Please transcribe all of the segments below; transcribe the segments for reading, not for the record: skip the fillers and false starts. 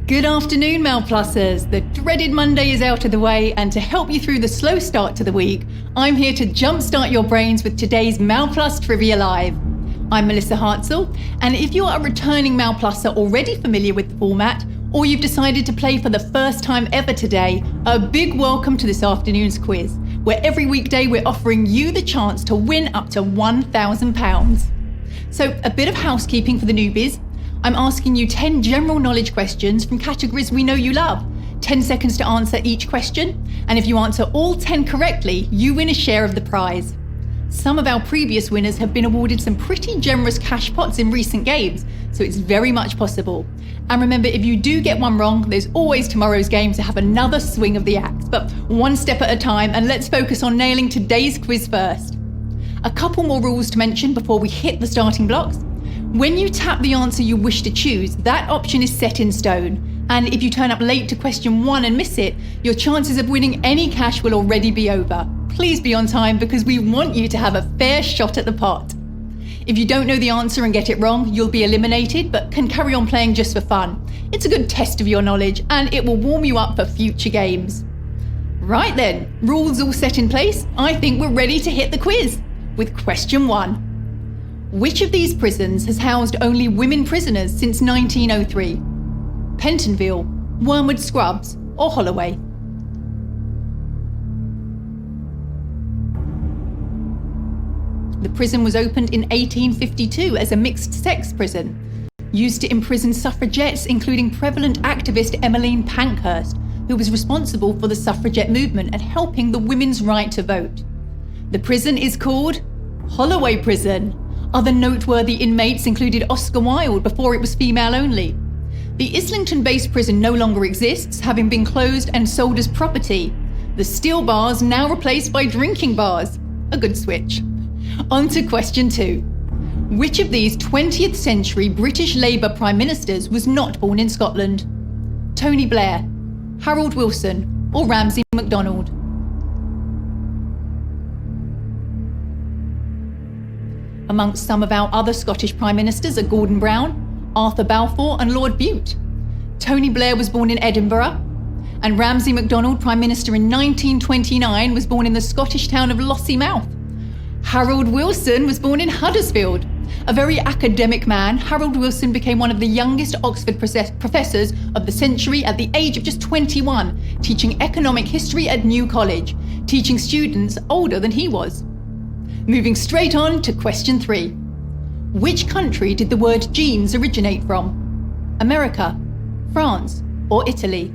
Good afternoon, Malplussers. The dreaded Monday is out of the way, and to help you through the slow start to the week, I'm here to jumpstart your brains with today's Malplus Trivia Live. I'm Melissa Hartzell, and if you are a returning Malplusser already familiar with the format, or you've decided to play for the first time ever today, a big welcome to this afternoon's quiz, where every weekday we're offering you the chance to win up to £1,000. So, a bit of housekeeping for the newbies. I'm asking you 10 general knowledge questions from categories we know you love. 10 seconds to answer each question, and if you answer all 10 correctly, you win a share of the prize. Some of our previous winners have been awarded some pretty generous cash pots in recent games, so it's very much possible. And remember, if you do get one wrong, there's always tomorrow's game to have another swing of the axe. But one step at a time, and let's focus on nailing today's quiz first. A couple more rules to mention before we hit the starting blocks. When you tap the answer you wish to choose, that option is set in stone. And if you turn up late to question 1 and miss it, your chances of winning any cash will already be over. Please be on time because we want you to have a fair shot at the pot. If you don't know the answer and get it wrong, you'll be eliminated, but can carry on playing just for fun. It's a good test of your knowledge and it will warm you up for future games. Right then, rules all set in place, I think we're ready to hit the quiz with question 1. Which of these prisons has housed only women prisoners since 1903? Pentonville, Wormwood Scrubs, or Holloway? The prison was opened in 1852 as a mixed-sex prison, used to imprison suffragettes, including prevalent activist Emmeline Pankhurst, who was responsible for the suffragette movement and helping the women's right to vote. The prison is called Holloway Prison. Other noteworthy inmates included Oscar Wilde before it was female only. The Islington-based prison no longer exists, having been closed and sold as property. The steel bars now replaced by drinking bars. A good switch. On to question 2. Which of these 20th century British Labour Prime Ministers was not born in Scotland? Tony Blair, Harold Wilson, or Ramsay MacDonald? Amongst some of our other Scottish Prime Ministers are Gordon Brown, Arthur Balfour and Lord Bute. Tony Blair was born in Edinburgh, and Ramsay MacDonald, Prime Minister in 1929, was born in the Scottish town of Lossiemouth. Harold Wilson was born in Huddersfield. A very academic man, Harold Wilson became one of the youngest Oxford professors of the century at the age of just 21, teaching economic history at New College, teaching students older than he was. Moving straight on to question 3. Which country did the word jeans originate from? America, France, or Italy?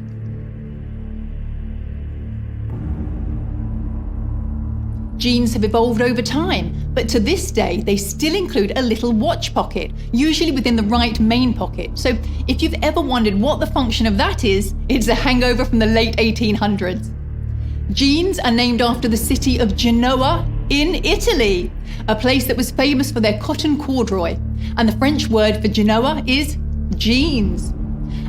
Jeans have evolved over time, but to this day they still include a little watch pocket, usually within the right main pocket. So if you've ever wondered what the function of that is, it's a hangover from the late 1800s. Jeans are named after the city of Genoa in Italy, a place that was famous for their cotton corduroy, and the French word for Genoa is jeans.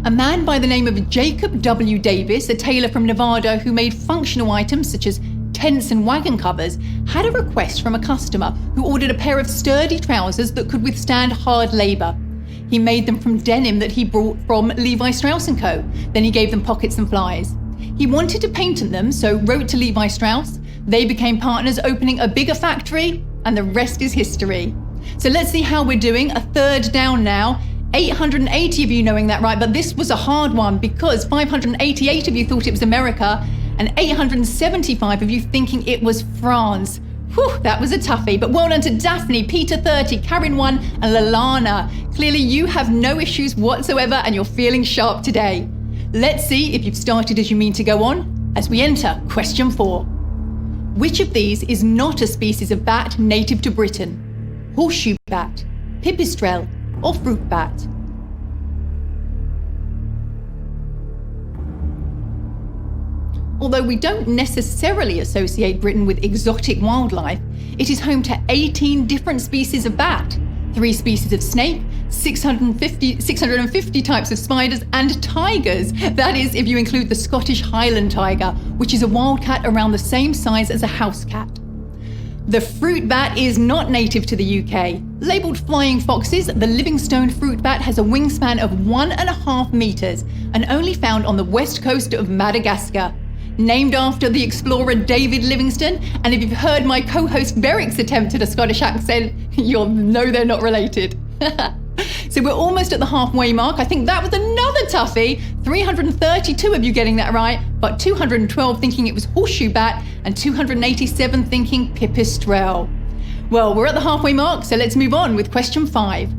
A man by the name of Jacob W. Davis, a tailor from Nevada who made functional items such as tents and wagon covers, had a request from a customer who ordered a pair of sturdy trousers that could withstand hard labour. He made them from denim that he brought from Levi Strauss & Co. Then he gave them pockets and flies. He wanted to patent them, so wrote to Levi Strauss. They became partners, opening a bigger factory, and the rest is history. So let's see how we're doing. A third down now. 880 of you knowing that right, but this was a hard one because 588 of you thought it was America, and 875 of you thinking it was France. Whew, that was a toughie, but well done to Daphne, Peter 30, Karen 1, and Lalana. Clearly you have no issues whatsoever and you're feeling sharp today. Let's see if you've started as you mean to go on as we enter question 4. Which of these is not a species of bat native to Britain? Horseshoe bat, pipistrelle, or fruit bat? Although we don't necessarily associate Britain with exotic wildlife, it is home to 18 different species of bat, 3 species of snake, 650 types of spiders and tigers. That is, if you include the Scottish Highland tiger, which is a wildcat around the same size as a house cat. The fruit bat is not native to the UK. Labelled flying foxes, the Livingstone fruit bat has a wingspan of 1.5 metres and only found on the west coast of Madagascar. Named after the explorer David Livingstone, and if you've heard my co-host Beric's attempt at a Scottish accent, you'll know they're not related. So we're almost at the halfway mark. I think that was another toughie. 332 of you getting that right, but 212 thinking it was horseshoe bat and 287 thinking pipistrelle. Well, we're at the halfway mark, so let's move on with question 5.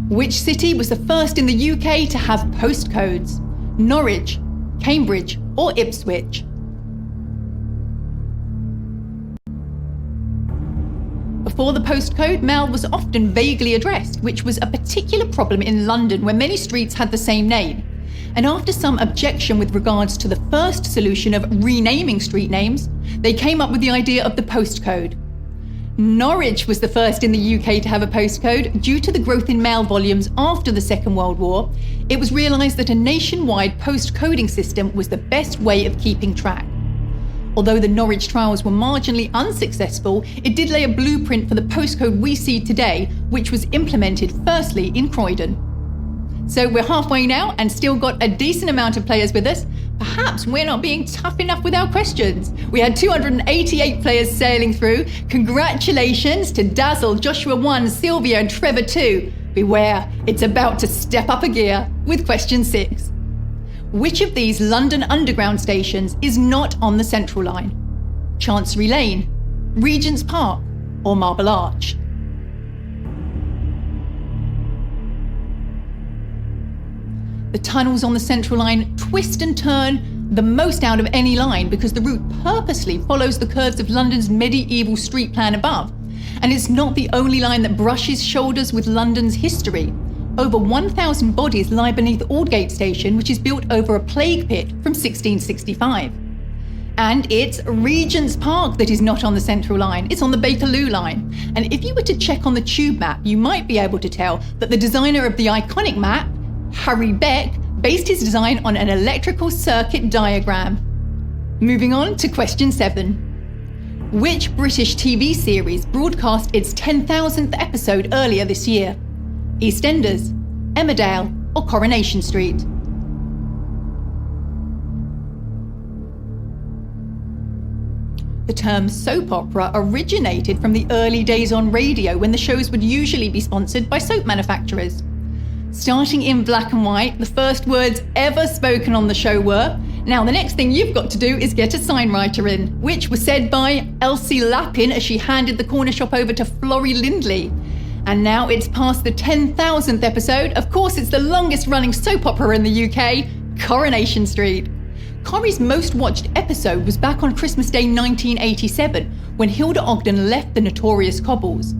Which city was the first in the UK to have postcodes? Norwich, Cambridge, or Ipswich? Before the postcode, mail was often vaguely addressed, which was a particular problem in London where many streets had the same name. And after some objection with regards to the first solution of renaming street names, they came up with the idea of the postcode. Norwich was the first in the UK to have a postcode. Due to the growth in mail volumes after the Second World War, it was realised that a nationwide postcoding system was the best way of keeping track. Although the Norwich trials were marginally unsuccessful, it did lay a blueprint for the postcode we see today, which was implemented firstly in Croydon. So we're halfway now and still got a decent amount of players with us. Perhaps we're not being tough enough with our questions. We had 288 players sailing through. Congratulations to Dazzle, Joshua 1, Sylvia and Trevor 2. Beware, it's about to step up a gear with question 6. Which of these London Underground stations is not on the Central Line? Chancery Lane, Regent's Park, or Marble Arch? The tunnels on the Central Line twist and turn the most out of any line because the route purposely follows the curves of London's medieval street plan above. And it's not the only line that brushes shoulders with London's history. Over 1,000 bodies lie beneath Aldgate Station, which is built over a plague pit from 1665. And it's Regent's Park that is not on the Central Line, it's on the Bakerloo line. And if you were to check on the tube map, you might be able to tell that the designer of the iconic map, Harry Beck, based his design on an electrical circuit diagram. Moving on to question 7. Which British TV series broadcast its 10,000th episode earlier this year? EastEnders, Emmerdale, or Coronation Street? The term soap opera originated from the early days on radio when the shows would usually be sponsored by soap manufacturers. Starting in black and white, the first words ever spoken on the show were, now the next thing you've got to do is get a sign writer in, which was said by Elsie Lappin as she handed the corner shop over to Florrie Lindley. And now it's past the 10,000th episode. Of course, it's the longest running soap opera in the UK, Coronation Street. Corrie's most watched episode was back on Christmas Day 1987, when Hilda Ogden left the notorious Cobbles.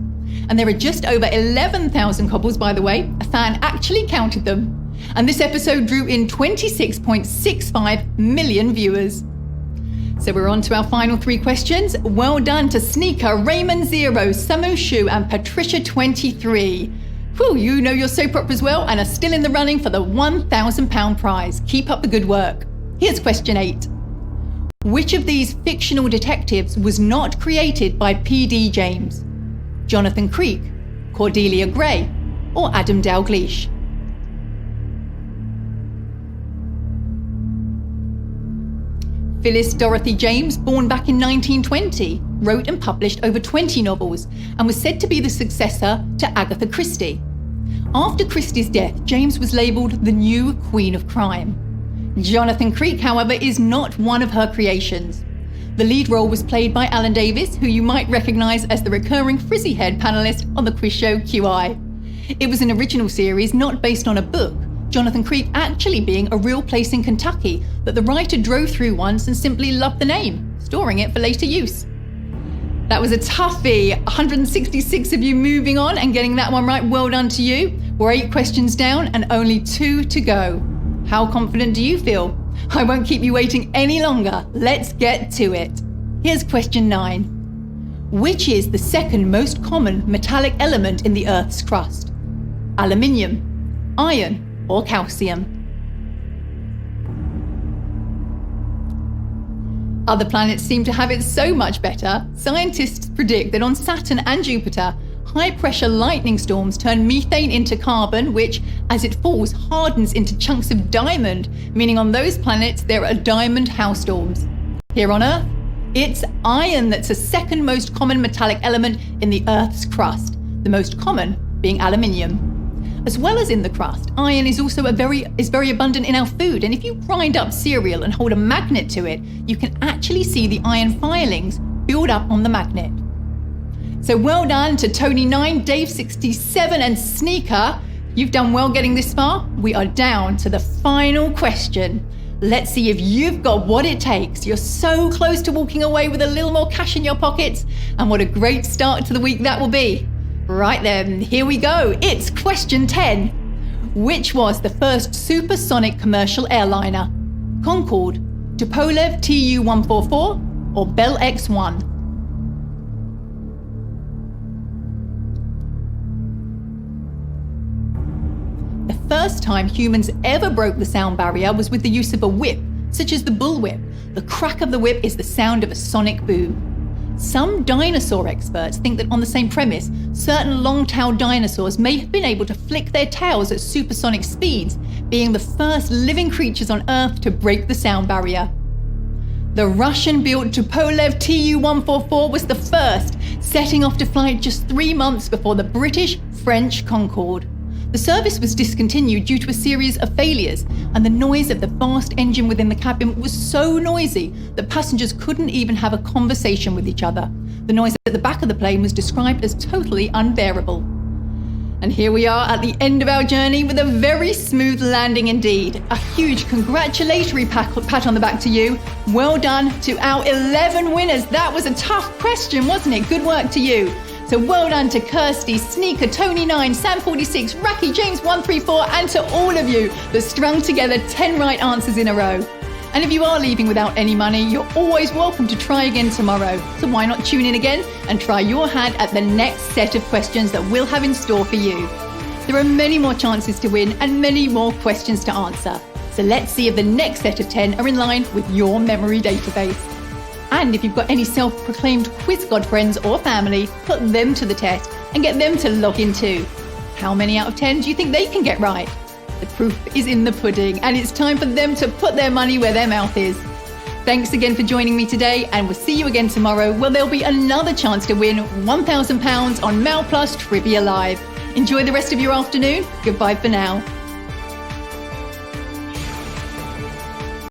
And there are just over 11,000 Cobbles, by the way. A fan actually counted them. And this episode drew in 26.65 million viewers. So we're on to our final 3 questions. Well done to Sneaker, Raymond 0, Samu Shu and Patricia 23. Whew, you know your soap operas well and are still in the running for the £1,000 prize. Keep up the good work. Here's question 8. Which of these fictional detectives was not created by P.D. James? Jonathan Creek, Cordelia Gray, or Adam Dalgleish? Phyllis Dorothy James, born back in 1920, wrote and published over 20 novels and was said to be the successor to Agatha Christie. After Christie's death, James was labelled the new Queen of Crime. Jonathan Creek, however, is not one of her creations. The lead role was played by Alan Davis, who you might recognise as the recurring frizzy head panellist on the quiz show QI. It was an original series not based on a book, Jonathan Creek actually being a real place in Kentucky that the writer drove through once and simply loved the name, storing it for later use. That was a toughie. 166 of you moving on and getting that one right. Well done to you. We're 8 questions down and only 2 to go. How confident do you feel? I won't keep you waiting any longer. Let's get to it. Here's question 9. Which is the second most common metallic element in the Earth's crust? Aluminium, iron, or calcium? Other planets seem to have it so much better. Scientists predict that on Saturn and Jupiter, high-pressure lightning storms turn methane into carbon, which, as it falls, hardens into chunks of diamond, meaning on those planets there are diamond hailstorms. Here on Earth, it's iron that's the second most common metallic element in the Earth's crust, the most common being aluminium. As well as in the crust, iron is also very abundant in our food, and if you grind up cereal and hold a magnet to it, you can actually see the iron filings build up on the magnet. So well done to Tony9, Dave67 and Sneaker. You've done well getting this far. We are down to the final question. Let's see if you've got what it takes. You're so close to walking away with a little more cash in your pockets, and what a great start to the week that will be. Right then, here we go. It's question 10. Which was the first supersonic commercial airliner? Concorde, Tupolev Tu-144, or Bell X-1? The first time humans ever broke the sound barrier was with the use of a whip, such as the bullwhip. The crack of the whip is the sound of a sonic boom. Some dinosaur experts think that on the same premise, certain long-tailed dinosaurs may have been able to flick their tails at supersonic speeds, being the first living creatures on Earth to break the sound barrier. The Russian-built Tupolev Tu-144 was the first, setting off to flight just 3 months before the British-French Concorde. The service was discontinued due to a series of failures, and the noise of the vast engine within the cabin was so noisy that passengers couldn't even have a conversation with each other. The noise at the back of the plane was described as totally unbearable. And here we are at the end of our journey with a very smooth landing indeed. A huge congratulatory pat on the back to you. Well done to our 11 winners. That was a tough question, wasn't it? Good work to you. So well done to Kirsty, Sneaker, Tony9, Sam46, Raki, James134, and to all of you that strung together 10 right answers in a row. And if you are leaving without any money, you're always welcome to try again tomorrow. So why not tune in again and try your hand at the next set of questions that we'll have in store for you. There are many more chances to win and many more questions to answer. So let's see if the next set of 10 are in line with your memory database. And if you've got any self-proclaimed quiz god friends or family, put them to the test and get them to log in too. How many out of 10 do you think they can get right? The proof is in the pudding, and it's time for them to put their money where their mouth is. Thanks again for joining me today, and we'll see you again tomorrow where there'll be another chance to win £1,000 on Mal Plus Trivia Live. Enjoy the rest of your afternoon. Goodbye for now.